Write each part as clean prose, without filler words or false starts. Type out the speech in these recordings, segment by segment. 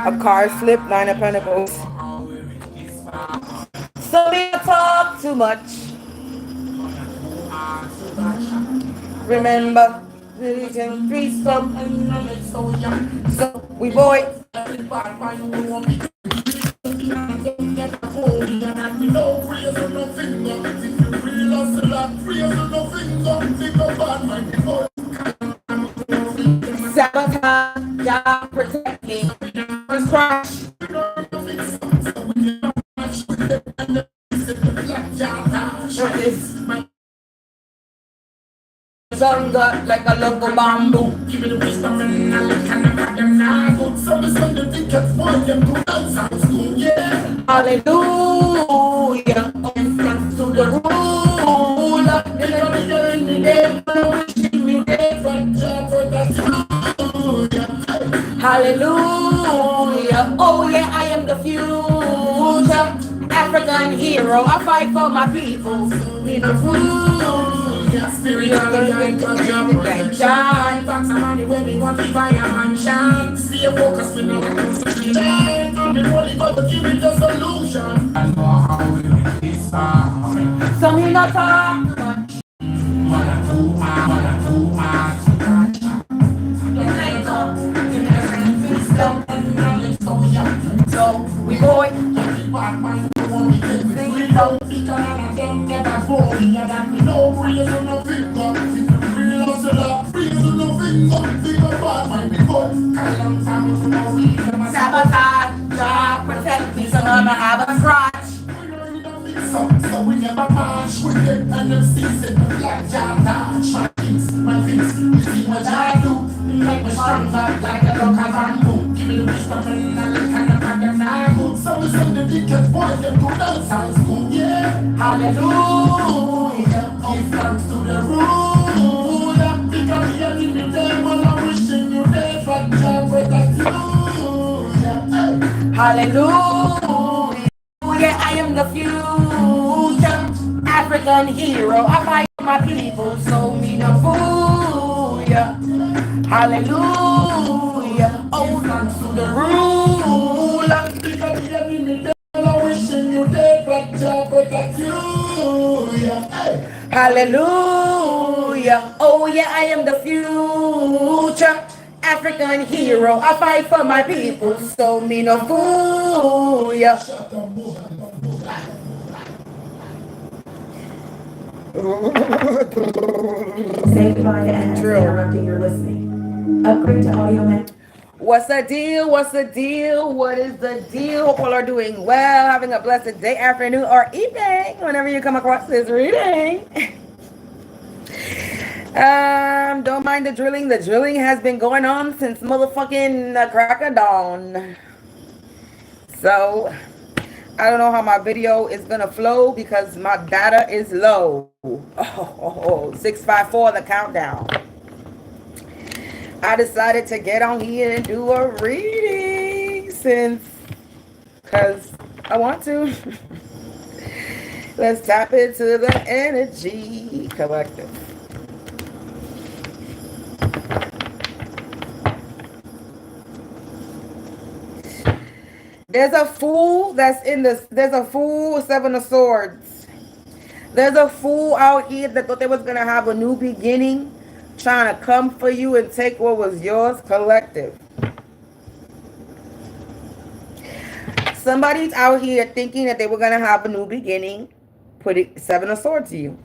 A card slip, 9 of Pentacles. So we talk too much. Remember, religion, priestess, so we boy. Sabotage, God protect me. First crash. Sun got like a local bamboo. Give me the wisdom and knowledge and I got them now. So the sun the tickets for them to dance out school, yeah. Hallelujah. Thanks to the ruler. They never turn me dead, but wishing me dead, but job for that. Hallelujah. Oh yeah, I am the future African hero. I fight for my people. Me the food. Spiritual shine. Talk some money when we want to buy a mansion. See a focus with no shine. I'm the only God to give me the solution. I know how we make this fun. So me not talk much. One or two much. So we boy. Sabotage, God protect me, so I'ma have a crotch. So we never march with it and the season. Black job, my things, you see what I do. Make me stronger like a rock of bamboo. Give me the wisdom and knowledge and I got them now. So we send the tickets for them to dance out school, yeah. Hallelujah. Give thanks to the ruler. Because he has given them all I'm wishing you dead, but job protect you. Hallelujah. Yeah, I am the future African hero. I fight for my people, so me no fool, yeah. Hallelujah. Oh, thanks to the ruler. Because he has given them all I'm wishing you dead, but job protect you, yeah. Hallelujah. Oh, yeah, I am the future African hero. I fight for my people, so me no fool, yeah. Say goodbye to ads interrupting your listening. Upgrade to audio map. What's the deal? What's the deal? What is the deal? Hope all are doing well, having a blessed day, afternoon, or evening whenever you come across this reading. Don't mind the drilling. The drilling has been going on since motherfucking crack of dawn. So I don't know how my video is gonna flow because my data is low. 654, the countdown. I decided to get on here and do a reading because I want to. Let's tap into the energy collective. There's a fool that's in this. There's a fool, 7 of swords. There's a fool out here that thought they was going to have a new beginning, trying to come for you and take what was yours, collective. Somebody's out here thinking that they were going to have a new beginning, putting 7 of swords to you.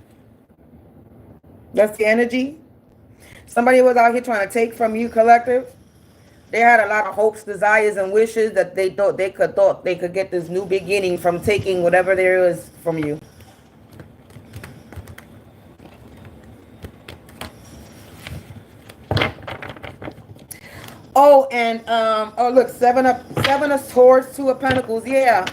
That's the energy. Somebody was out here trying to take from you, collective. They had a lot of hopes, desires, and wishes that they thought they could get this new beginning from taking whatever there is from you. Oh, and oh look, 7 of swords, 2 of pentacles, yeah.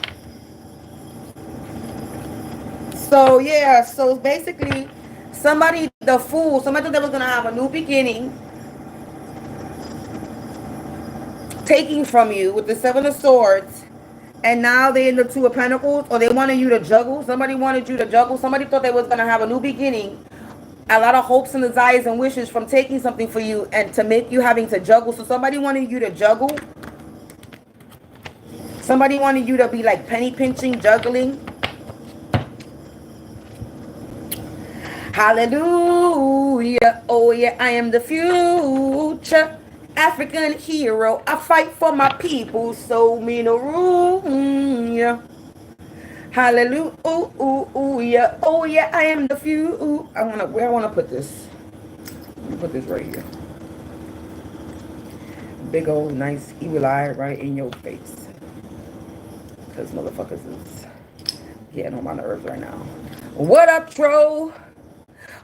So yeah, so basically, somebody, the fool, somebody thought they was gonna have a new beginning, taking from you with the 7 of swords, and now they in the 2 of pentacles, or they wanted you to juggle. Somebody wanted you to juggle. Somebody thought they was gonna have a new beginning, a lot of hopes and desires and wishes from taking something for you and to make you having to juggle. So somebody wanted you to juggle. Somebody wanted you to be like penny pinching, juggling. Hallelujah. Oh yeah, I am the future African hero. I fight for my people, so me no room. Yeah. Hallelujah. Ooh, ooh, ooh, yeah. Oh yeah, I am the few. Where I wanna put this? I'm gonna put this right here. Big old nice evil eye right in your face. Cause motherfuckers is getting on my nerves right now. What up, Tro?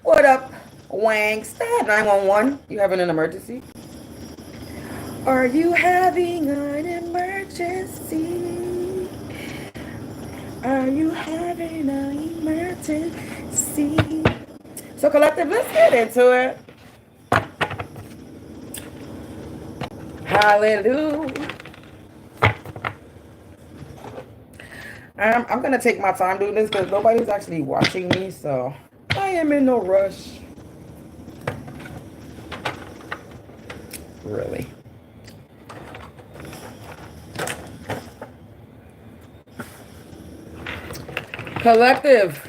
What up, Wang? Stab 911. You having an emergency? Are you having an emergency? Are you having an emergency? So collective, let's get into it. Hallelujah. I'm going to take my time doing this because nobody's actually watching me, so I am in no rush. Really. Collective,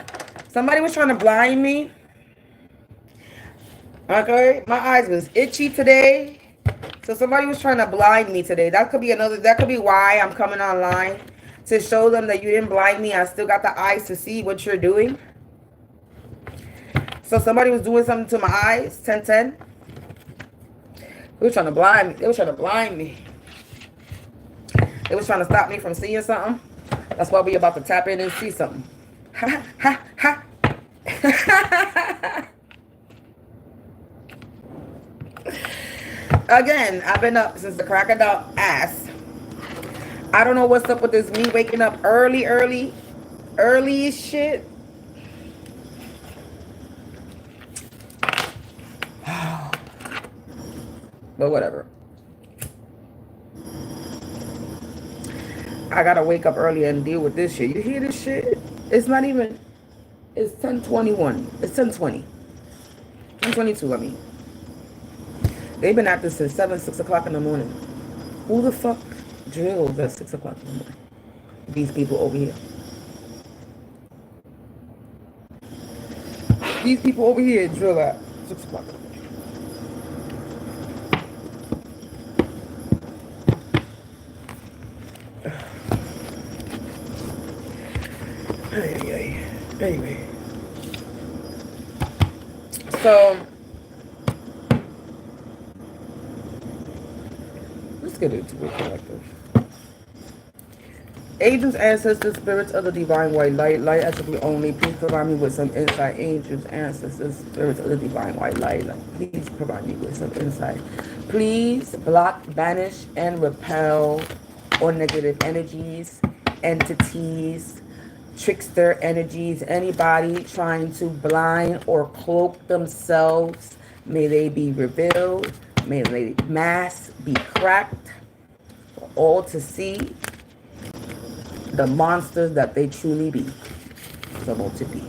somebody was trying to blind me. Okay, my eyes was itchy today, so somebody was trying to blind me today. That could be why I'm coming online, to show them that you didn't blind me. I still got the eyes to see what you're doing. So somebody was doing something to my eyes. 1010. They were trying to blind me. They were trying to blind me. They was trying to stop me from seeing something. That's why we about to tap in and see something. Ha ha ha. Again, I've been up since the crack of the ass. I don't know what's up with this me waking up early as shit. But whatever. I gotta wake up early and deal with this shit. You hear this shit? It's not even, it's 10:21. It's 10:20. 10:22, I mean. They've been at this since 6 o'clock in the morning. Who the fuck drills at 6 o'clock in the morning? These people over here. These people over here drill at 6 o'clock in the morning. Anyway. So let's get into it collective. Angels, ancestors, spirits of the divine white light, light attribute only. Please provide me with some insight. Angels, ancestors, spirits of the divine white light, please provide me with some insight. Please block, banish, and repel all negative energies, entities, trickster energies, anybody trying to blind or cloak themselves. May they be revealed. May the mask be cracked for all to see. The monsters that they truly be, supposed to be.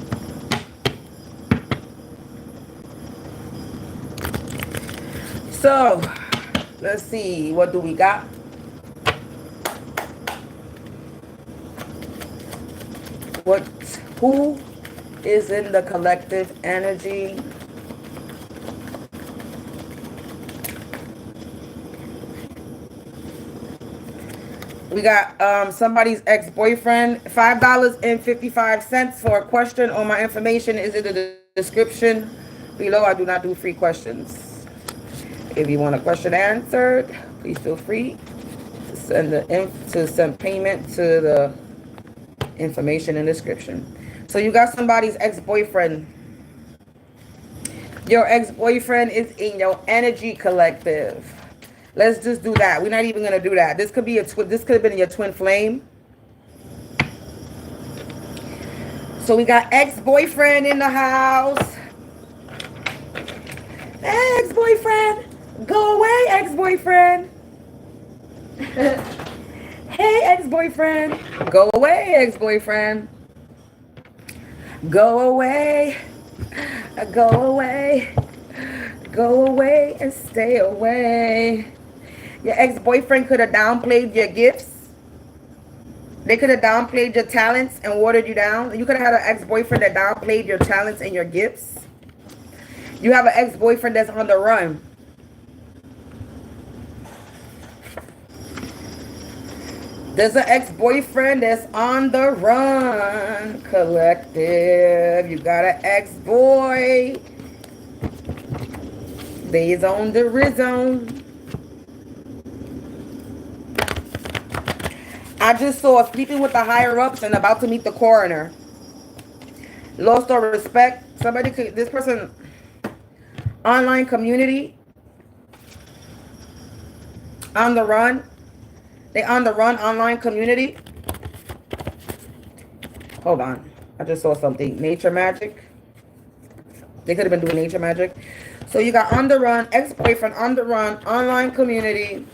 So, let's see, what do we got? Who is in the collective energy? We got somebody's ex-boyfriend. $5.55 for a question. All my information is in the description below. I do not do free questions. If you want a question answered, please feel free to send payment to the information in the description. So you got somebody's ex-boyfriend. Your ex-boyfriend is in your energy collective. Let's just do that. We're not even gonna do that. This could be this could have been your twin flame. So we got ex-boyfriend in the house. Hey, ex-boyfriend. Go away, ex-boyfriend. Hey, ex-boyfriend. Go away, ex-boyfriend. Go away. Go away. Go away and stay away. Your ex-boyfriend could have downplayed your gifts. They could have downplayed your talents and watered you down. You could have had an ex-boyfriend that downplayed your talents and your gifts. You have an ex-boyfriend that's on the run. There's an ex-boyfriend that's on the run. Collective. You got an ex-boy. They's on the rhythm. I just saw sleeping with the higher ups and about to meet the coroner. Lost all respect. Somebody could, this person, online community, on the run. They on the run, online community. Hold on. I just saw something. Nature magic. They could have been doing nature magic. So you got on the run, ex-boyfriend, on the run, online community.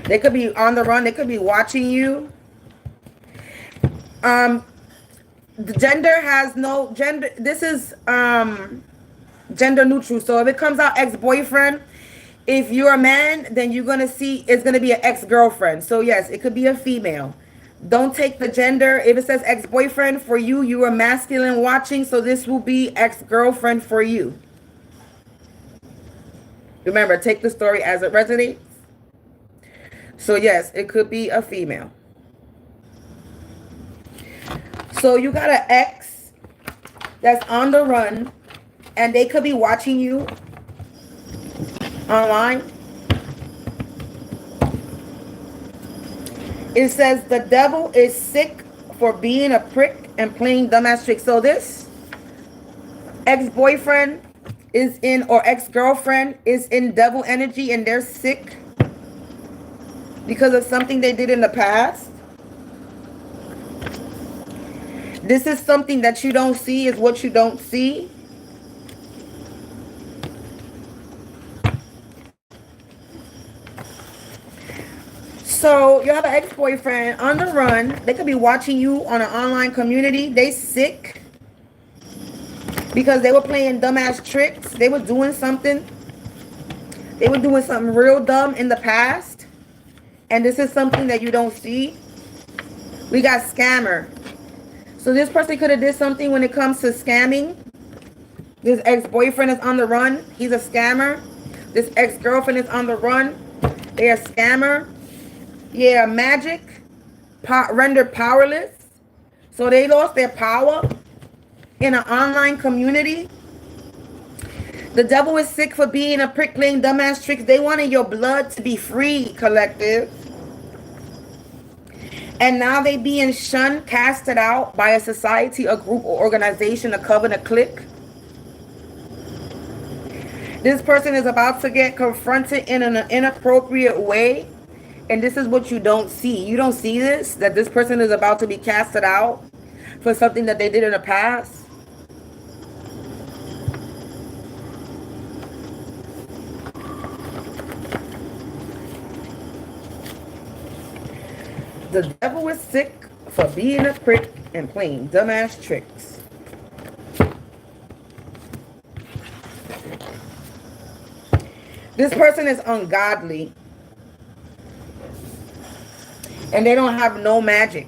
They could be on the run. They could be watching you. The gender has no gender. This is gender neutral. So if it comes out ex-boyfriend, if you're a man, then you're going to see it's going to be an ex-girlfriend. So yes, it could be a female. Don't take the gender. If it says ex-boyfriend for you, you are masculine watching. So this will be ex-girlfriend for you. Remember, take the story as it resonates. So yes, it could be a female. So you got an ex that's on the run and they could be watching you online. It says the devil is sick for being a prick and playing dumbass tricks. So this ex-boyfriend is in, or ex-girlfriend is in devil energy and they're sick because of something they did in the past. This is something that you don't see is what you don't see. So you have an ex-boyfriend on the run. They could be watching you on an online community. They sick because they were playing dumbass tricks. They were doing something. They were doing something real dumb in the past. And this is something that you don't see. We got scammer. So this person could have did something when it comes to scamming. This ex-boyfriend is on the run. He's a scammer. This ex-girlfriend is on the run. They're a scammer. Yeah, magic. rendered powerless. So they lost their power in an online community. The devil is sick for being a prick, playing dumbass tricks. They wanted your blood to be free, collective. And now they being shunned, casted out by a society, a group, or organization, a coven, a clique. This person is about to get confronted in an inappropriate way. And this is what you don't see. You don't see this, that this person is about to be casted out for something that they did in the past. The devil is sick for being a prick and playing dumbass tricks. This person is ungodly. And they don't have no magic.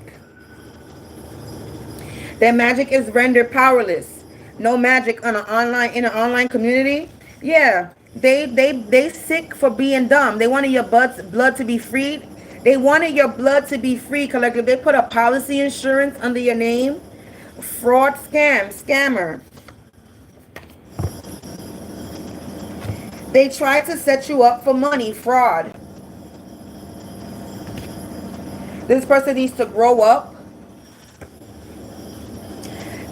Their magic is rendered powerless. No magic in an online community. Yeah, they sick for being dumb. They wanted your blood to be freed. They wanted your blood to be free, collective. They put a policy insurance under your name. Fraud, scammer. They tried to set you up for money, fraud. This person needs to grow up.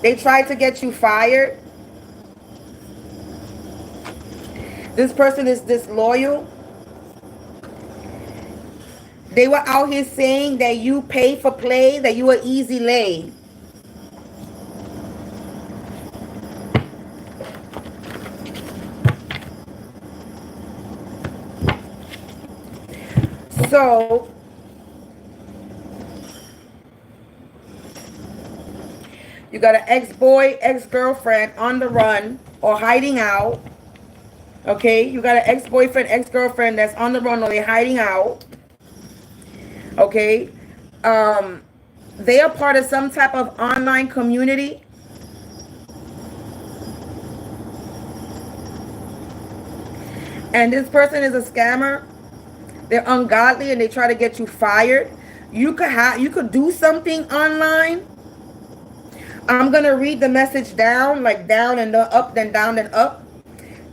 They tried to get you fired. This person is disloyal. They were out here saying that you pay for play, that you are easy lay. So you got an ex-boy, ex-girlfriend on the run or hiding out. Okay, you got an ex-boyfriend, ex-girlfriend that's on the run or they're hiding out. Okay, they are part of some type of online community. And this person is a scammer. They're ungodly and they try to get you fired. You could do something online. I'm gonna read the message down, like down and up, then down and up.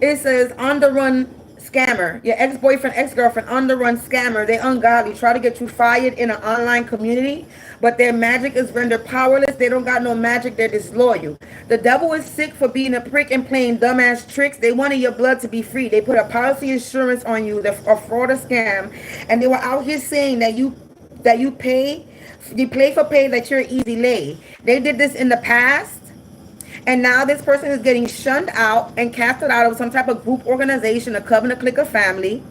It says on the run scammer. Your ex-boyfriend, ex-girlfriend, on the run scammer. They ungodly, try to get you fired in an online community, but their magic is rendered powerless. They don't got no magic. They're disloyal. The devil is sick for being a prick and playing dumbass tricks. They wanted your blood to be free. They put a policy insurance on you, a fraud, a scam, and they were out here saying that you play for pay, that you're easy lay. They did this in the past. And now this person is getting shunned out and casted out of some type of group, organization, a coven, a clique, a family.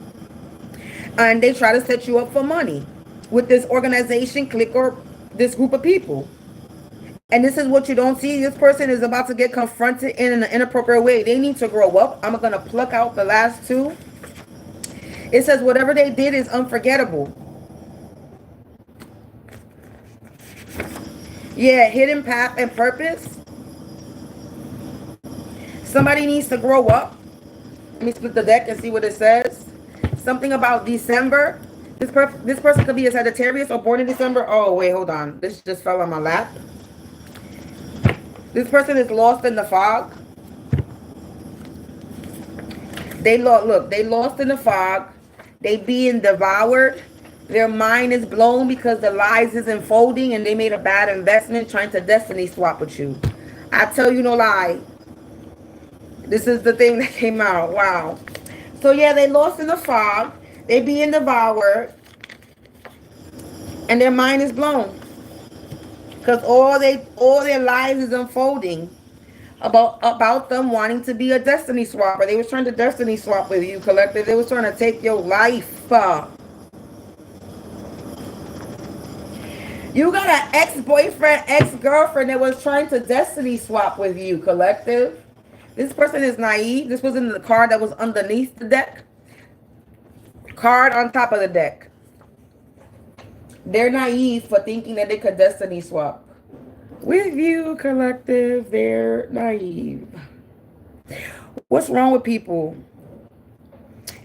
And they try to set you up for money with this organization, clique, or this group of people. And this is what you don't see. This person is about to get confronted in an inappropriate way. They need to grow up. I'm going to pluck out the last two. It says whatever they did is unforgettable. Yeah, hidden path and purpose. Somebody needs to grow up. Let me split the deck and see what it says. Something about December. This person could be a Sagittarius or born in December. Oh, wait, hold on. This just fell on my lap. This person is lost in the fog. They lost in the fog. They being devoured. Their mind is blown because the lies is unfolding and they made a bad investment trying to destiny swap with you. I tell you no lie. This is the thing that came out. Wow. So yeah, they lost in the fog. They being devoured. And their mind is blown. Because all their lives is unfolding about them wanting to be a destiny swapper. They was trying to destiny swap with you, collective. They was trying to take your life. You got an ex-boyfriend, ex-girlfriend that was trying to destiny swap with you, collective. This person is naive. This was in the card that was underneath the deck. Card on top of the deck. They're naive for thinking that they could destiny swap with you, collective. They're naive. What's wrong with people?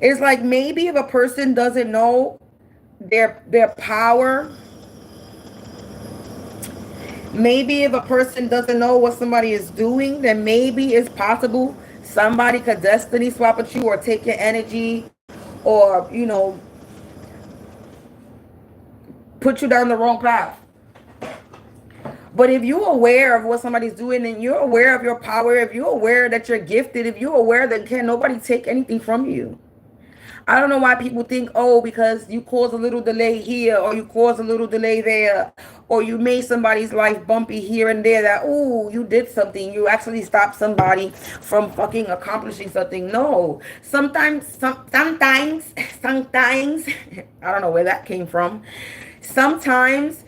It's like maybe if a person doesn't know their power Maybe if a person doesn't know what somebody is doing, then maybe it's possible somebody could destiny swap with you or take your energy, or, you know, put you down the wrong path. But if you're aware of what somebody's doing, and you're aware of your power, if you're aware that you're gifted, if you're aware that can't nobody take anything from you. I don't know why people think, oh, because you cause a little delay here, or you cause a little delay there, or you made somebody's life bumpy here and there, that, oh, you did something. You actually stopped somebody from fucking accomplishing something. No. Sometimes, I don't know where that came from. Sometimes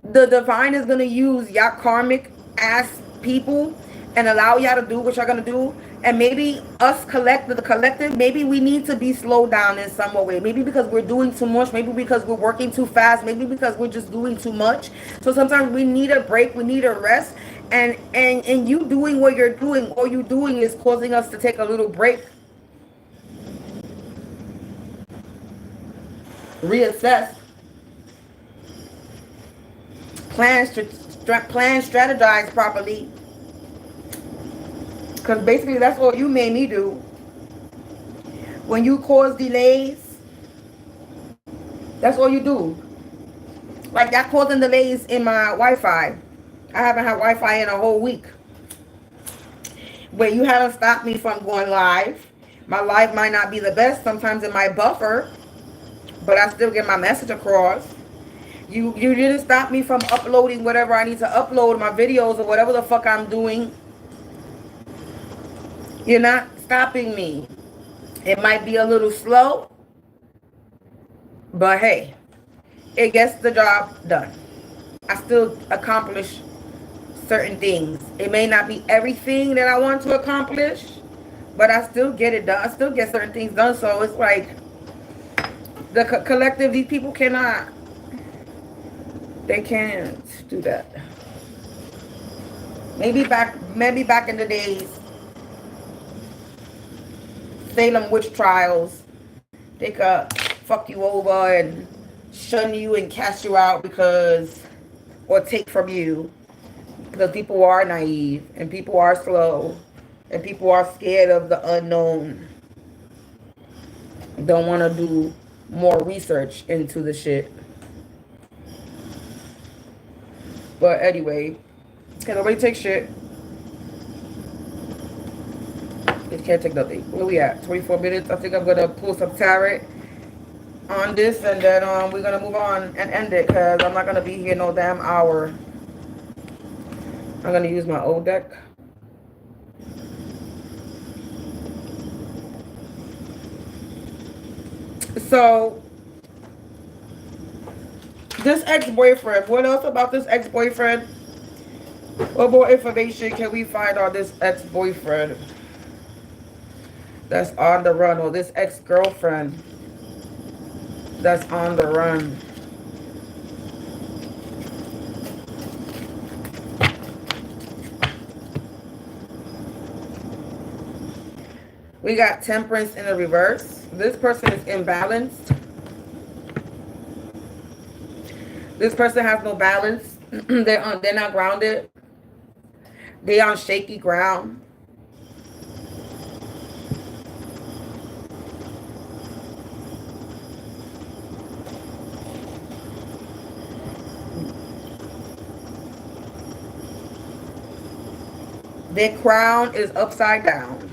the divine is going to use y'all karmic ass people and allow y'all to do what y'all going to do. And maybe us the collective, maybe we need to be slowed down in some way. Maybe because we're doing too much. Maybe because we're working too fast. Maybe because we're just doing too much. So sometimes we need a break. We need a rest. And you doing what you're doing, all you're doing is causing us to take a little break. Reassess. Plan, strategize properly. Because basically that's what you made me do. When you cause delays, that's all you do. Like that causing delays in my Wi-Fi. I haven't had Wi-Fi in a whole week. But you haven't stopped me from going live. My live might not be the best. Sometimes it might buffer. But I still get my message across. You didn't stop me from uploading whatever I need to upload, my videos or whatever the fuck I'm doing. You're not stopping me. It might be a little slow, but hey, it gets the job done. I still accomplish certain things. It may not be everything that I want to accomplish, but I still get it done. I still get certain things done. So it's like the collective, these people cannot. They can't do that. Maybe back in the days, Salem witch trials, they could fuck you over and shun you and cast you out or take from you, because people are naive and people are slow and people are scared of the unknown. Don't want to do more research into the shit. But anyway, can nobody take shit? It can't take nothing. Where we at? 24 minutes. I think I'm going to pull some tarot on this, and then we're going to move on and end it, because I'm not going to be here no damn hour. I'm going to use my old deck. So, this ex-boyfriend, what else about this ex-boyfriend? What more information can we find on this ex-boyfriend that's on the run, or this ex-girlfriend that's on the run? We got Temperance in the reverse. This person is imbalanced. This person has no balance. They're not grounded. They're on shaky ground. Their crown is upside down.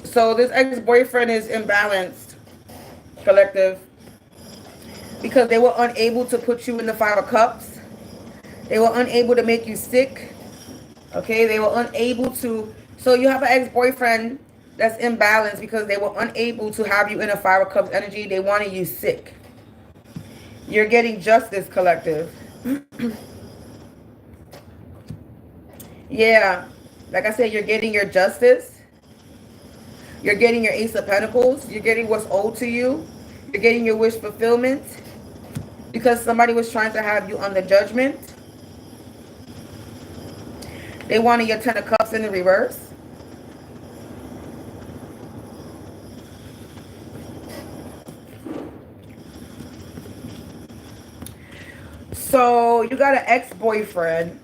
So this ex-boyfriend is imbalanced, collective, because they were unable to put you in the 5 of Cups. They were unable to make you sick. Okay, they were unable to. So you have an ex-boyfriend that's imbalanced because they were unable to have you in a 5 of Cups energy. They wanted you sick. You're getting justice, collective. Yeah, like I said, you're getting your justice. You're getting your Ace of Pentacles. You're getting what's owed to you. You're getting your wish fulfillment, because somebody was trying to have you on the judgment. They wanted your 10 of Cups in the reverse. So you got an ex-boyfriend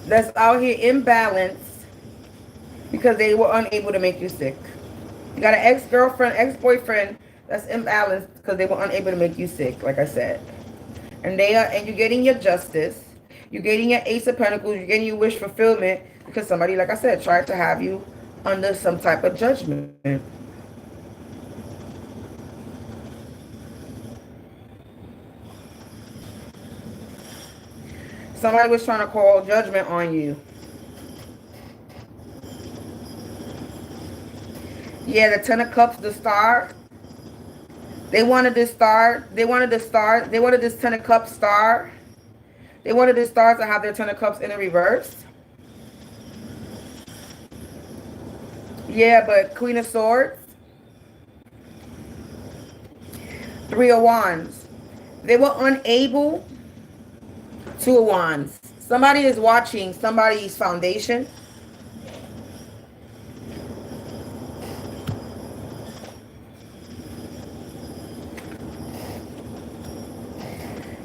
that's out here imbalanced because they were unable to make you sick. You got an ex-girlfriend, ex-boyfriend that's imbalanced because they were unable to make you sick, like I said. And you're getting your justice. You're getting your Ace of Pentacles. You're getting your wish fulfillment because somebody, like I said, tried to have you under some type of judgment. Somebody was trying to call judgment on you. Yeah, the Ten of Cups, the Star. They wanted this star. They wanted this star. They wanted this Ten of Cups star. They wanted this star to have their Ten of Cups in the reverse. Yeah, but Queen of Swords. Three of Wands. They were unable. Two of Wands. Somebody is watching somebody's foundation.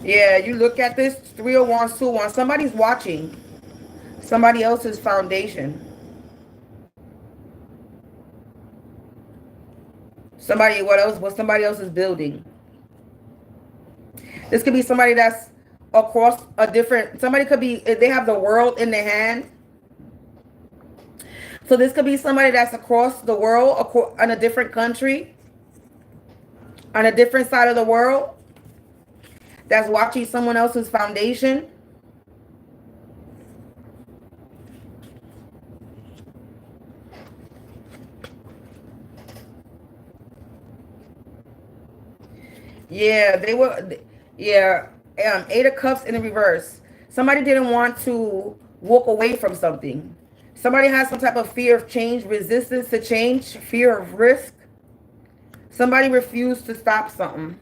Yeah, you look at this, 3 of Wands, 2 of Wands. Somebody's watching somebody else's foundation. Somebody, what somebody else is building. This could be somebody that's across a different, somebody could be, they have the world in their hand. So this could be somebody that's across the world, in a different country, on a different side of the world, that's watching someone else's foundation. Yeah, they were, yeah, 8 of Cups in the reverse. Somebody didn't want to walk away from something. Somebody has some type of fear of change, resistance to change, fear of risk. Somebody refused to stop something.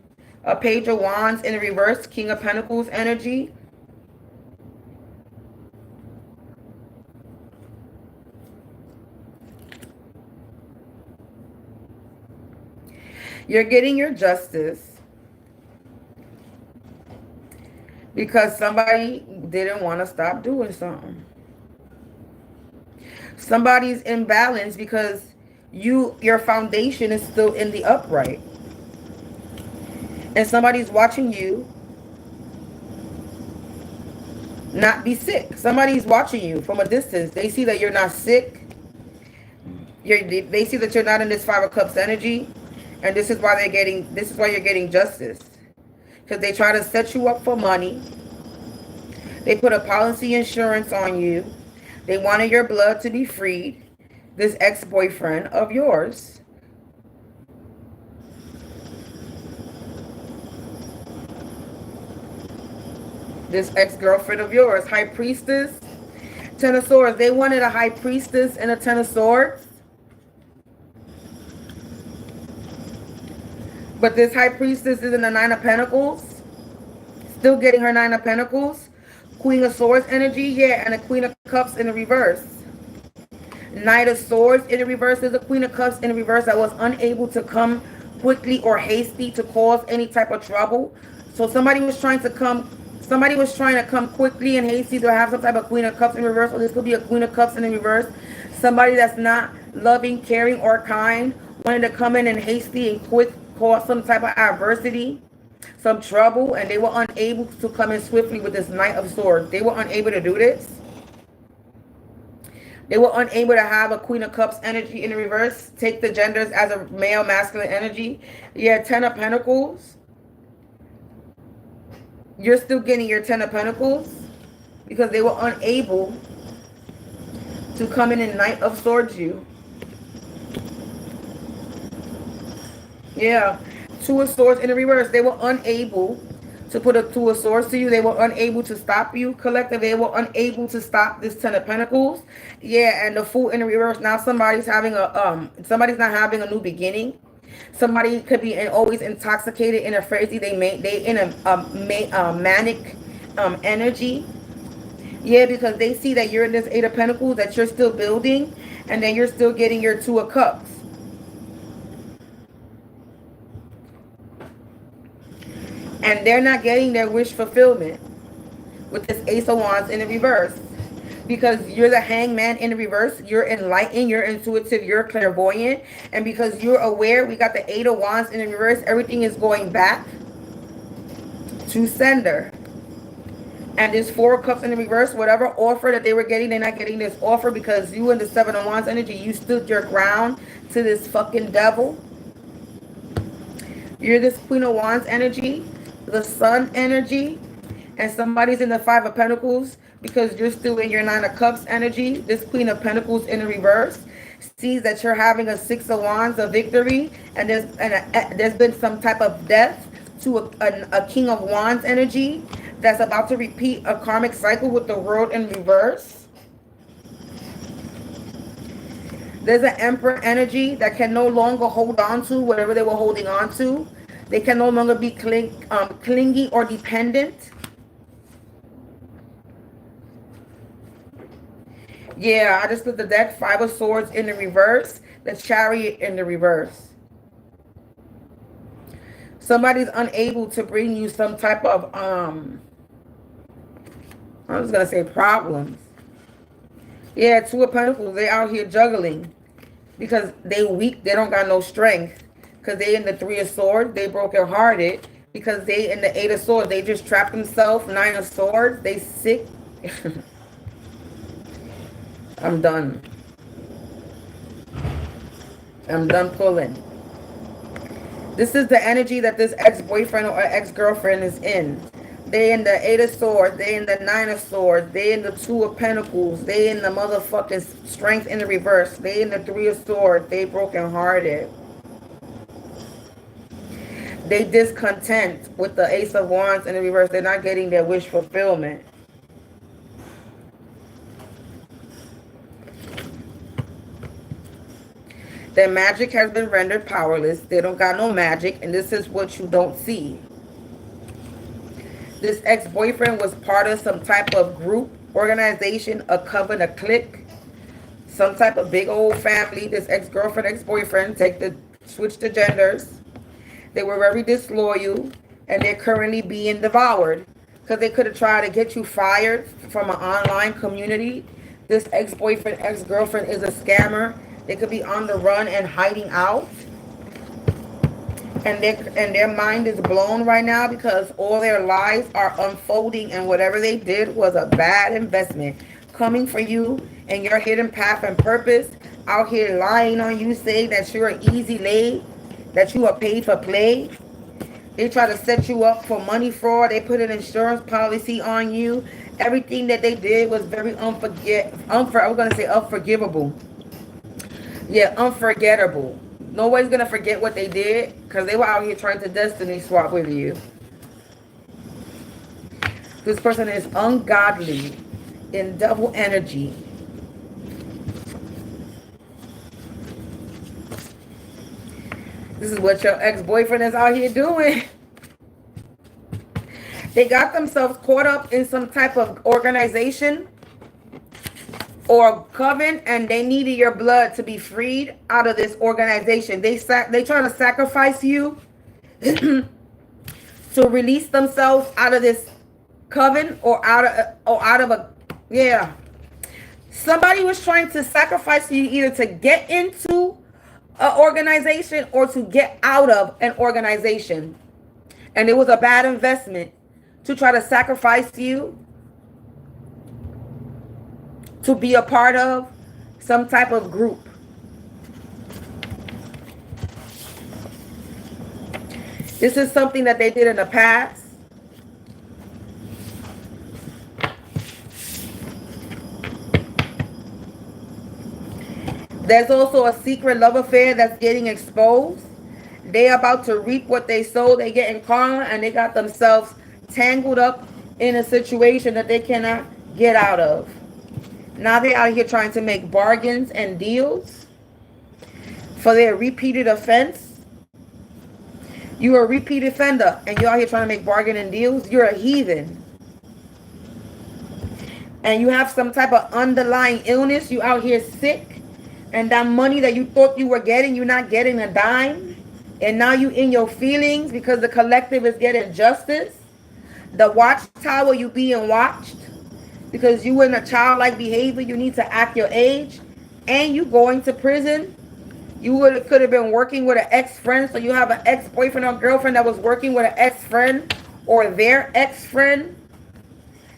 A Page of Wands in the reverse, King of Pentacles energy. You're getting your justice because somebody didn't want to stop doing something. Somebody's imbalanced because your foundation is still in the upright. And somebody's watching you not be sick. Somebody's watching you from a distance. They see that you're not sick. They see that you're not in this 5 of Cups energy. And this is why you're getting justice. Because they try to set you up for money. They put a policy insurance on you. They wanted your blood to be freed. This ex-boyfriend of yours. This ex-girlfriend of yours. High Priestess. 10 of Swords. They wanted a High Priestess and a 10 of Swords. But this High Priestess is in the 9 of Pentacles. Still getting her 9 of Pentacles. Queen of Swords energy. Yeah, and a Queen of Cups in the reverse. Knight of Swords in the reverse. There's a Queen of Cups in the reverse that was unable to come quickly or hasty to cause any type of trouble. So somebody was trying to come quickly and hasty to have some type of Queen of Cups in reverse. Or this could be a Queen of Cups in the reverse. Somebody that's not loving, caring, or kind wanted to come in and hasty and quick cause some type of adversity, some trouble, and they were unable to come in swiftly with this Knight of Swords. They were unable to do this. They were unable to have a Queen of Cups energy in the reverse. Take the genders as a male, masculine energy. Yeah, 10 of Pentacles. You're still getting your 10 of Pentacles because they were unable to come in and Knight of Swords you. Yeah, 2 of Swords in the reverse. They were unable to put a 2 of Swords to you. They were unable to stop you, collective. They were unable to stop this 10 of Pentacles. Yeah, and the Fool in the reverse. Now somebody's having somebody's not having a new beginning. Somebody could be always intoxicated in a frenzy. They in a manic energy. Yeah, because they see that you're in this 8 of Pentacles, that you're still building, and then you're still getting your 2 of Cups. And they're not getting their wish fulfillment with this Ace of Wands in the reverse. Because you're the Hangman in the reverse, you're enlightened, you're intuitive, you're clairvoyant. And because you're aware, we got the Eight of Wands in the reverse, everything is going back to sender. And this Four of Cups in the reverse, whatever offer that they were getting, they're not getting this offer because you and the Seven of Wands energy, you stood your ground to this fucking devil. You're this Queen of Wands energy, the Sun energy, and somebody's in the Five of Pentacles because you're still in your Nine of Cups energy. This Queen of Pentacles in the reverse sees that you're having a Six of Wands of victory, and there's been some type of death to a King of Wands energy that's about to repeat a karmic cycle with the World in reverse. There's an Emperor energy that can no longer hold on to whatever they were holding on to. They can no longer be clingy or dependent. Yeah, I just put the deck. Five of Swords in the reverse. The Chariot in the reverse. Somebody's unable to bring you some type of, I was going to say problems. Yeah, Two of Pentacles. They out here juggling because they weak. They don't got no strength because they in the Three of Swords. They broken hearted because they in the Eight of Swords. They just trapped themselves. Nine of Swords. They sick. I'm done. I'm done pulling. This is the energy that this ex-boyfriend or ex-girlfriend is in. They in the Eight of Swords. They in the Nine of Swords. They in the Two of Pentacles. They in the motherfucking Strength in the reverse. They in the Three of Swords. They broken hearted. They discontent with the Ace of Wands in the reverse. They're not getting their wish fulfillment. Their magic has been rendered powerless. They don't got no magic, and this is what you don't see. This ex-boyfriend was part of some type of group, organization, a coven, a clique, some type of big old family. This ex-girlfriend, ex-boyfriend, switch the genders. They were very disloyal, and they're currently being devoured because they could have tried to get you fired from an online community. This ex-boyfriend, ex-girlfriend is a scammer. They could be on the run and hiding out. And their mind is blown right now because all their lies are unfolding, and whatever they did was a bad investment. Coming for you and your hidden path and purpose, out here lying on you, saying that you're an easy lay, that you are paid for play. They try to set you up for money fraud. They put an insurance policy on you. Everything that they did was very unforgivable. Yeah, unforgettable. Nobody's going to forget what they did because they were out here trying to destiny swap with you. This person is ungodly in double energy. This is what your ex-boyfriend is out here doing. They got themselves caught up in some type of organization or coven, and they needed your blood to be freed out of this organization. They trying to sacrifice you to release themselves out of this coven or out of a somebody was trying to sacrifice you either to get into an organization or to get out of an organization, and it was a bad investment to try to sacrifice you to be a part of some type of group. This is something that they did in the past. There's also a secret love affair that's getting exposed. They about to reap what they sow. They get in karma, and they got themselves tangled up in a situation that they cannot get out of. Now they're out here trying to make bargains and deals for their repeated offense. You're a repeat offender, and you're out here trying to make bargain and deals. You're a heathen. And you have some type of underlying illness. You out here sick. And that money that you thought you were getting, you're not getting a dime. And now you in your feelings because the collective is getting justice. The watchtower, you being watched because you in a childlike behavior. You need to act your age, and you going to prison. You could have been working with an ex-friend, so you have an ex-boyfriend or girlfriend that was working with an ex-friend or their ex-friend,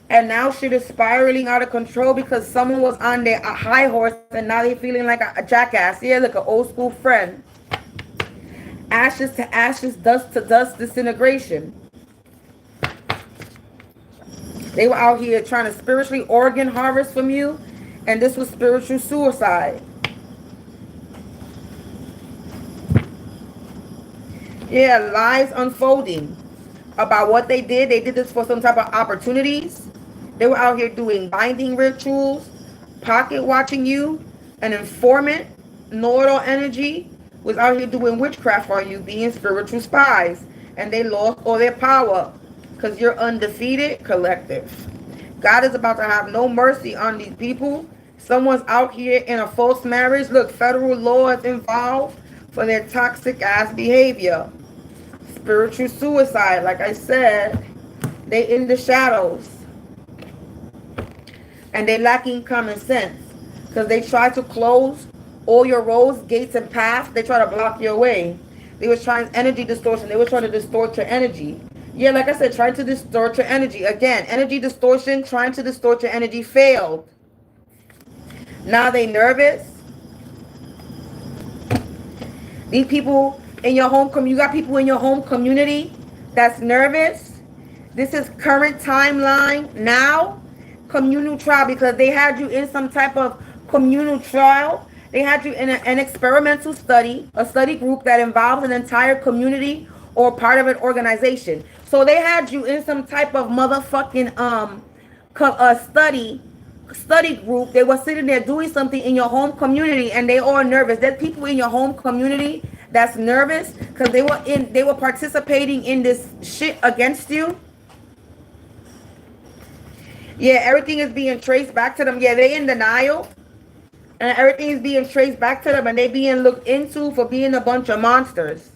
and now shit is spiraling out of control because someone was on their high horse and now they feeling like a jackass. Yeah, like an old school friend. Ashes to ashes, dust to dust, disintegration. They were out here trying to spiritually organ harvest from you, and this was spiritual suicide. Yeah, lies unfolding about what they did. They did this for some type of opportunities. They were out here doing binding rituals, pocket watching you. An informant, nodal energy, was out here doing witchcraft on you, being spiritual spies. And they lost all their power because you're undefeated collective. God is about to have no mercy on these people. Someone's out here in a false marriage. Look, federal law is involved for their toxic ass behavior. Spiritual suicide, like I said, they in the shadows. And they lacking common sense because they try to close all your roads, gates, and paths. They try to block your way. They was trying energy distortion. They were trying to distort your energy. Yeah, like I said, trying to distort your energy. Again, energy distortion, trying to distort your energy failed. Now they nervous. These people in your home, you got people in your home community that's nervous. This is current timeline now. Communal trial, because they had you in some type of communal trial. They had you in an experimental study, a study group that involves an entire community or part of an organization. So they had you in some type of motherfucking study group. They were sitting there doing something in your home community, and they all nervous. There's people in your home community that's nervous because they were participating in this shit against you. Yeah, everything is being traced back to them. Yeah, they in denial. And everything is being traced back to them. And they being looked into for being a bunch of monsters.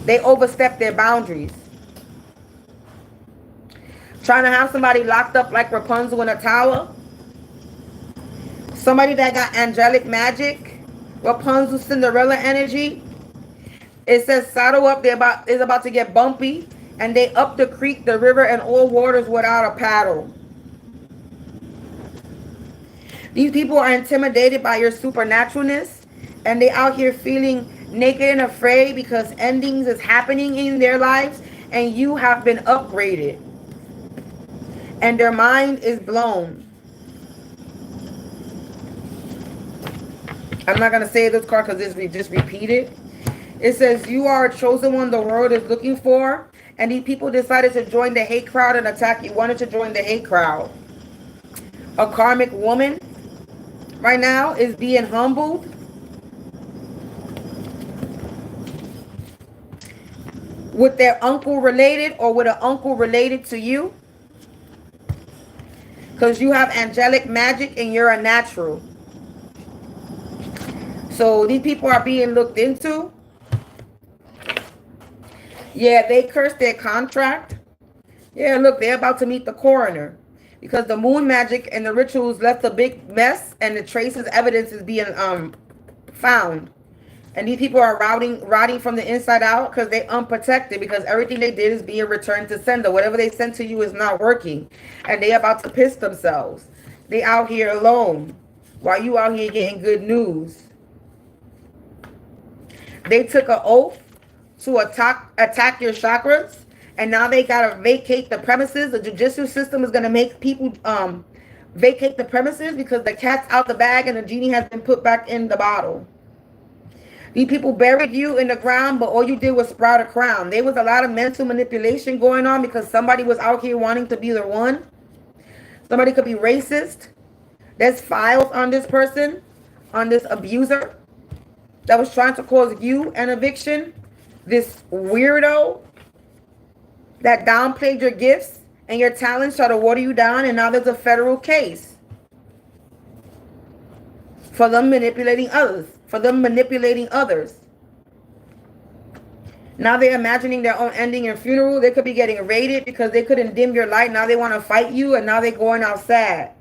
They overstepped their boundaries. Trying to have somebody locked up like Rapunzel in a tower. Somebody that got angelic magic. Rapunzel, Cinderella energy. It says saddle up. It's about to get bumpy. And they up the creek, the river, and all waters without a paddle. These people are intimidated by your supernaturalness. And they out here feeling naked and afraid because endings is happening in their lives. And you have been upgraded. And their mind is blown. I'm not going to say this card because it's just repeated. It says, you are a chosen one the world is looking for. And these people decided to join the hate crowd and attack you. Wanted to join the hate crowd. A karmic woman right now is being humbled. With their uncle related or with an uncle related to you. Because you have angelic magic and you're a natural. So these people are being looked into. Yeah, they cursed their contract. Yeah, look, they're about to meet the coroner. Because the moon magic and the rituals left a big mess. And the traces, evidence is being found. And these people are rotting from the inside out because they're unprotected. Because everything they did is being returned to sender. Whatever they sent to you is not working. And they about to piss themselves. They out here alone. While you out here getting good news. They took an oath to attack your chakras, and now they gotta vacate the premises. The judicial system is gonna make people vacate the premises because the cat's out the bag and the genie has been put back in the bottle. These people buried you in the ground, but all you did was sprout a crown. There was a lot of mental manipulation going on because somebody was out here wanting to be the one. Somebody could be racist. There's files on this person, on this abuser that was trying to cause you an eviction. This weirdo that downplayed your gifts and your talents, try to water you down, and now there's a federal case For them manipulating others. For them manipulating others. Now they're imagining their own ending and funeral. They could be getting raided because they couldn't dim your light. Now they want to fight you, and now they're going out sad.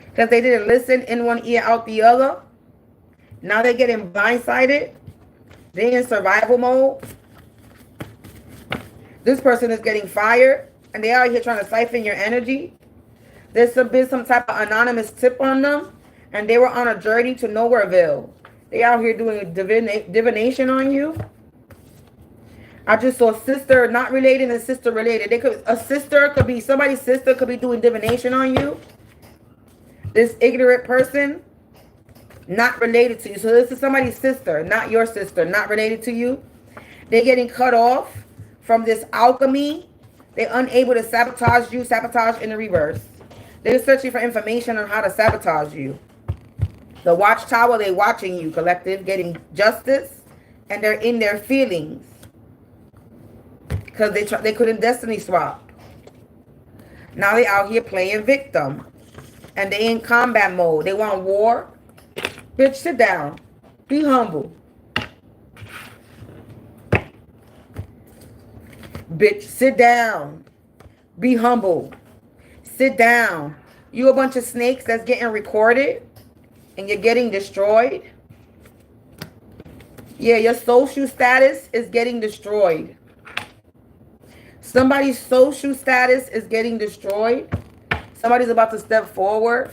Because they didn't listen, in one ear, out the other. Now they're getting blindsided. They're in survival mode. This person is getting fired, and they're out here trying to siphon your energy. There's been some type of anonymous tip on them, and they were on a journey to Nowhereville. They out here doing divination on you. I just saw sister not related and sister related. A sister could be somebody's sister could be doing divination on you. This ignorant person, not related to you. So this is somebody's sister, not your sister, not related to you. They're getting cut off from this alchemy. They're unable to sabotage you, sabotage in the reverse. They're searching for information on how to sabotage you. The watchtower, they're watching you, collective, getting justice, and they're in their feelings. Because they couldn't destiny swap. Now they out here playing victim. And they in combat mode. They want war. Bitch, sit down. Be humble. Bitch, sit down. Be humble. Sit down. You a bunch of snakes that's getting recorded. And you're getting destroyed. Yeah, your social status is getting destroyed. Somebody's social status is getting destroyed. Somebody's about to step forward.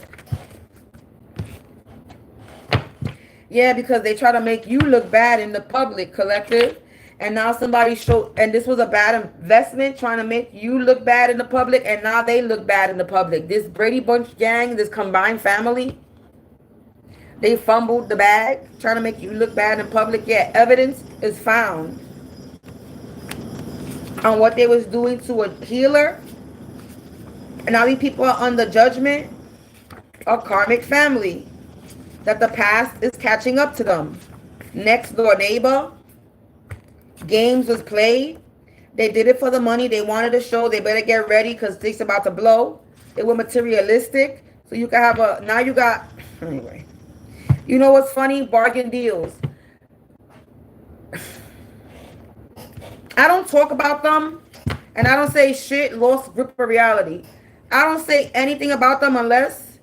Yeah, because they try to make you look bad in the public, collective. And now somebody showed, and this was a bad investment, trying to make you look bad in the public. And now they look bad in the public. This Brady Bunch gang, this combined family, they fumbled the bag, trying to make you look bad in public. Yeah, evidence is found on what they was doing to a healer. And now these people are under judgment of karmic family. That the past is catching up to them. Next door neighbor. Games was played. They did it for the money. They wanted to show. They better get ready because things about to blow. They were materialistic. So you can have a... Now you got... Anyway. You know what's funny? Bargain deals. I don't talk about them. And I don't say shit. Lost grip of reality. I don't say anything about them unless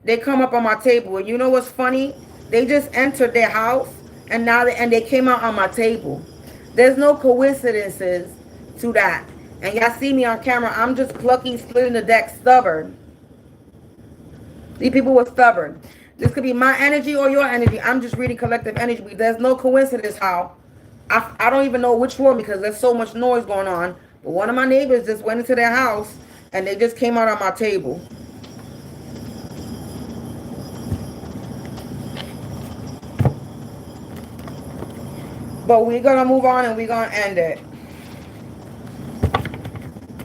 they come up on my table. And you know what's funny? They just entered their house. And now they came out on my table. There's no coincidences to that. And y'all see me on camera. I'm just plucking, splitting the deck, stubborn. These people were stubborn. This could be my energy or your energy. I'm just reading collective energy. There's no coincidence how. I don't even know which one because there's so much noise going on. But one of my neighbors just went into their house and they just came out on my table. But we're going to move on and we're going to end it.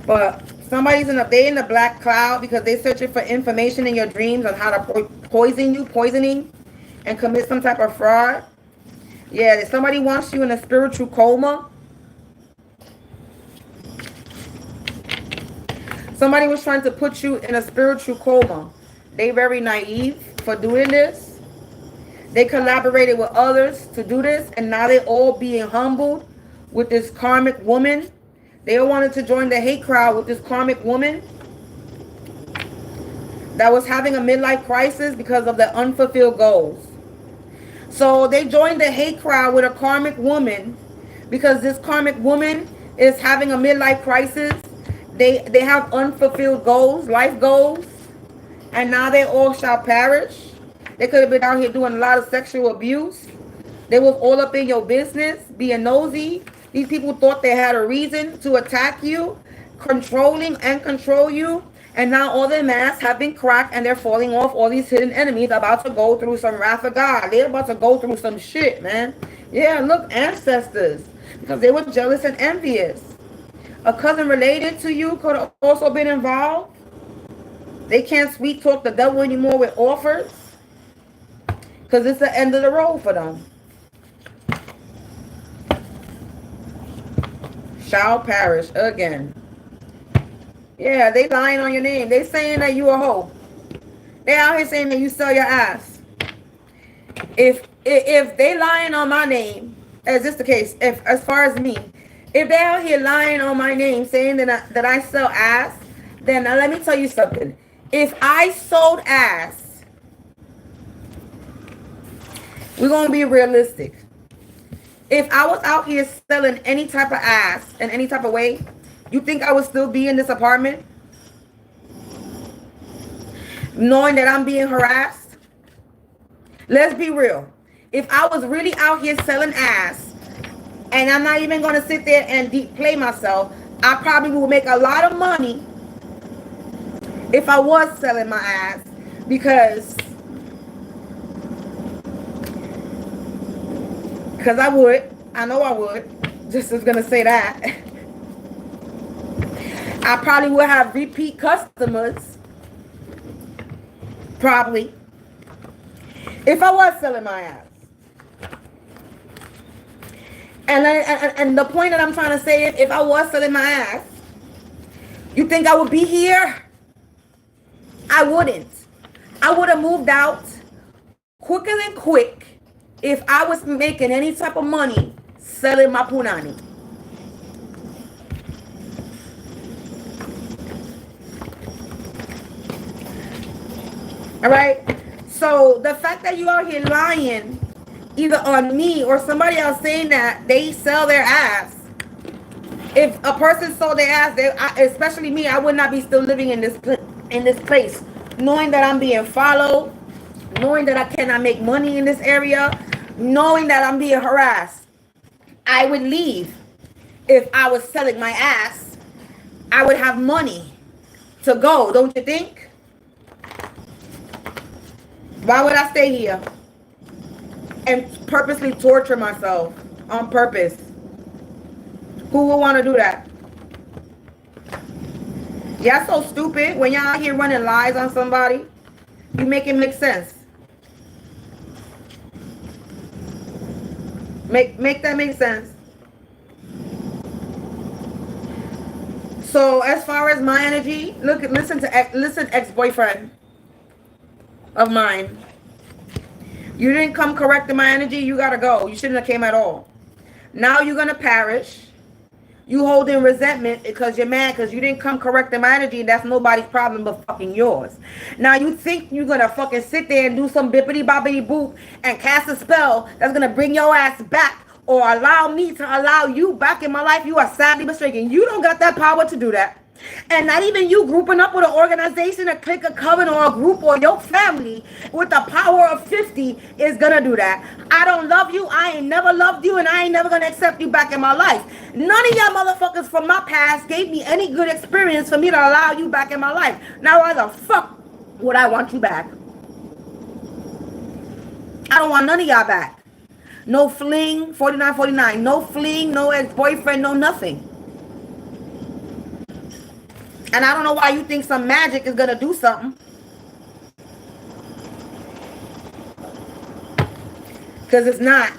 But somebody's in the black cloud because they're searching for information in your dreams on how to poisoning, and commit some type of fraud. Yeah, somebody wants you in a spiritual coma. Somebody was trying to put you in a spiritual coma. They very naive for doing this. They collaborated with others to do this, and now they're all being humbled with this karmic woman. They all wanted to join the hate crowd with this karmic woman that was having a midlife crisis because of the unfulfilled goals. So they joined the hate crowd with a karmic woman because this karmic woman is having a midlife crisis. They have unfulfilled goals, life goals, and now they all shall perish. They could have been out here doing a lot of sexual abuse. They was all up in your business, being nosy. These people thought they had a reason to attack you, controlling and control you. And now all their masks have been cracked and they're falling off. All these hidden enemies are about to go through some wrath of God. They're about to go through some shit, man. Yeah, look, ancestors. Because they were jealous and envious. A cousin related to you could have also been involved. They can't sweet talk the devil anymore with offers. Because it's the end of the road for them. Shall perish again. Yeah, they lying on your name. They saying that you a hoe. They out here saying that you sell your ass. If they lying on my name, as is the case, if as far as me, if they out here lying on my name saying that I sell ass, then let me tell you something. If I sold ass, we're gonna be realistic. If I was out here selling any type of ass in any type of way, you think I would still be in this apartment? Knowing that I'm being harassed? Let's be real. If I was really out here selling ass, and I'm not even going to sit there and play myself, I probably would make a lot of money if I was selling my ass, because I would. I know I would. Just was going to say that. I probably would have repeat customers. Probably. If I was selling my ass. And the point that I'm trying to say is, if I was selling my ass, you think I would be here? I wouldn't. I would have moved out quicker than quick if I was making any type of money selling my punani. All right? So the fact that you out here lying either on me or somebody else saying that they sell their ass, if a person sold their ass, especially me, I would not be still living in this place, knowing that I'm being followed, knowing that I cannot make money in this area, knowing that I'm being harassed. I would leave. If I was selling my ass, I would have money to go, don't you think? Why would I stay here and purposely torture myself on purpose? Who would want to do that? Y'all so stupid. When y'all out here running lies on somebody, you make it make sense. Make that make sense. So as far as my energy, listen, ex-boyfriend of mine. You didn't come correct in my energy, you gotta go. You shouldn't have came at all. Now you're gonna perish. You holding resentment because you're mad because you didn't come correct in my energy. That's nobody's problem but fucking yours. Now you think you're gonna fucking sit there and do some bippity boppity boop and cast a spell that's gonna bring your ass back or allow me to allow you back in my life. You are sadly mistaken. You don't got that power to do that. And not even you grouping up with an organization, a clique, a coven, or a group, or your family with the power of 50 is gonna do that. I don't love you. I ain't never loved you, and I ain't never gonna accept you back in my life. None of y'all motherfuckers from my past gave me any good experience for me to allow you back in my life. Now why the fuck would I want you back? I don't want none of y'all back. No fling, 4949. No fling, no ex-boyfriend, no nothing. And I don't know why you think some magic is going to do something. Because it's not.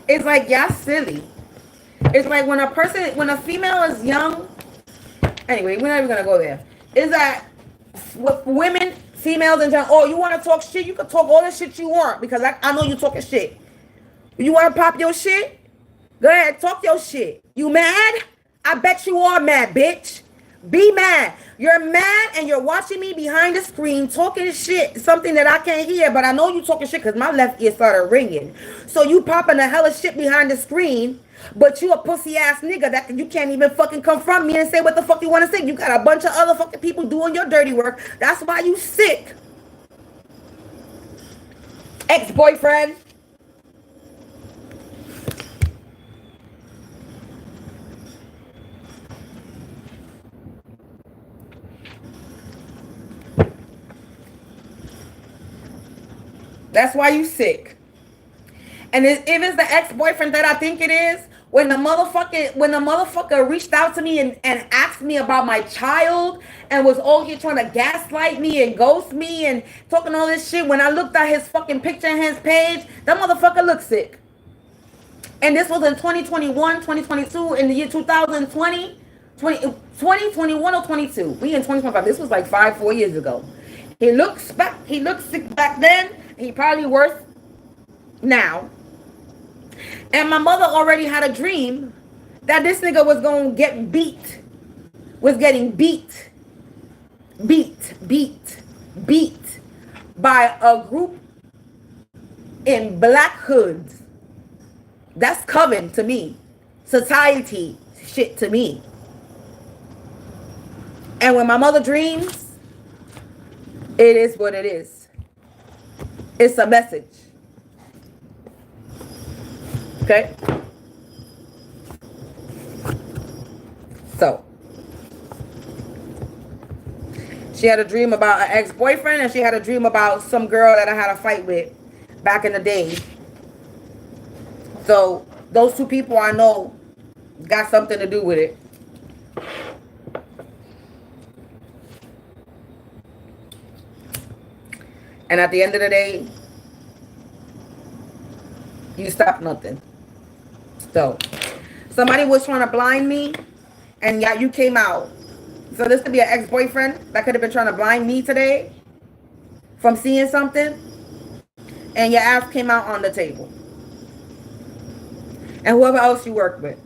It's like, y'all silly. It's like when a female is young. Anyway, we're not even going to go there. Is that with women, females in general, oh, you want to talk shit? You can talk all the shit you want because I know you talking shit. You want to pop your shit? Go ahead, talk your shit. You mad? I bet you are mad, bitch. Be mad. You're mad and you're watching me behind the screen talking shit, something that I can't hear, but I know you talking shit because my left ear started ringing. So you popping the hell of shit behind the screen, but you a pussy ass nigga that you can't even fucking confront me and say what the fuck you want to say. You got a bunch of other fucking people doing your dirty work. That's why you sick. Ex-boyfriend. That's why you sick. And if it's the ex-boyfriend that I think it is, when the motherfucker reached out to me and asked me about my child and was all here trying to gaslight me and ghost me and talking all this shit, when I looked at his fucking picture and his page, that motherfucker looked sick. And this was in 2021, 2022, in the year 2020, 2021 or 22. We in 2025. This was like 4 years ago. He looked sick back then. He probably worse now. And my mother already had a dream that this nigga was going to get beat. Was getting beat by a group in black hoods. That's coven to me. Society shit to me. And when my mother dreams, it is what it is. It's a message. Okay? So, she had a dream about an ex-boyfriend, and she had a dream about some girl that I had a fight with back in the day. So, those two people I know got something to do with it. And at the end of the day, you stop nothing. So, somebody was trying to blind me, and yeah, you came out. So this could be an ex-boyfriend that could have been trying to blind me today from seeing something, and your ass came out on the table. And whoever else you work with.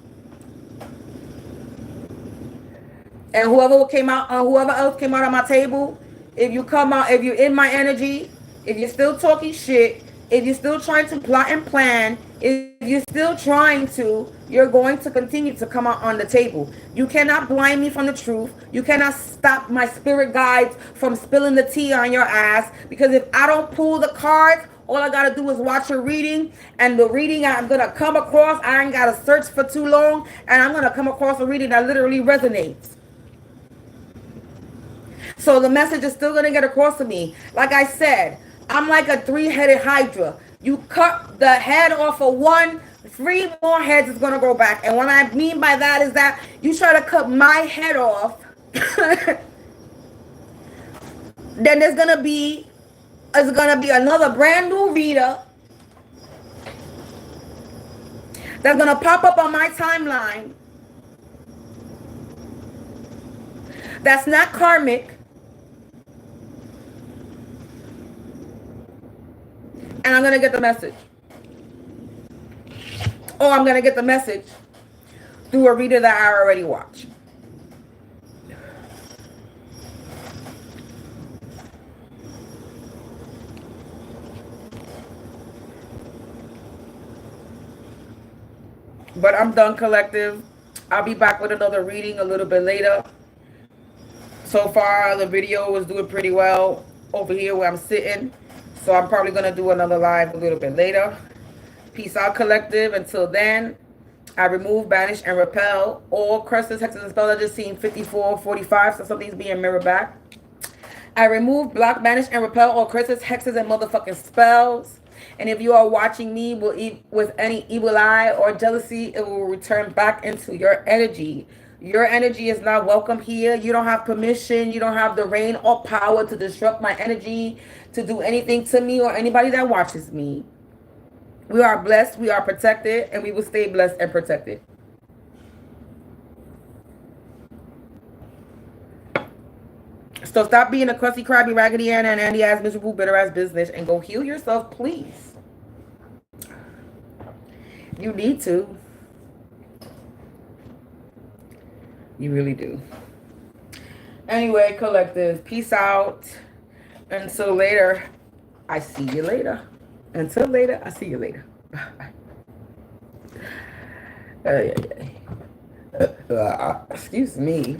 And whoever else came out on my table, if you come out, if you're in my energy, if you're still talking shit, if you're still trying to plot and plan, if you're still trying to, you're going to continue to come out on the table. You cannot blind me from the truth. You cannot stop my spirit guides from spilling the tea on your ass. Because if I don't pull the cards, all I got to do is watch your reading. And the reading I'm going to come across, I ain't got to search for too long. And I'm going to come across a reading that literally resonates. So the message is still going to get across to me. Like I said, I'm like a three-headed hydra. You cut the head off of one, 3 more heads is going to grow back. And what I mean by that is that you try to cut my head off, then there's going to be another brand new reader that's going to pop up on my timeline that's not karmic. And I'm going to get the message. Or I'm going to get the message through a reader that I already watched. But I'm done, collective. I'll be back with another reading a little bit later. So far, the video was doing pretty well over here where I'm sitting. So I'm probably going to do another live a little bit later. Peace out, collective. Until then, I remove, banish, and repel all curses, hexes, and spells. I just seen 54, 45, so something's being mirrored back. I remove, block, banish, and repel all curses, hexes, and motherfucking spells. And if you are watching me with any evil eye or jealousy, it will return back into your energy. Your energy is not welcome here. You don't have permission. You don't have the reign or power to disrupt my energy, to do anything to me or anybody that watches me. We are blessed, we are protected, and we will stay blessed and protected. So stop being a crusty, crabby, raggedy, and Andy-ass, miserable, bitter-ass business and go heal yourself, please. You need to. You really do. Anyway, collective, peace out. Until later, I see you later. Until later, I see you later. Excuse me.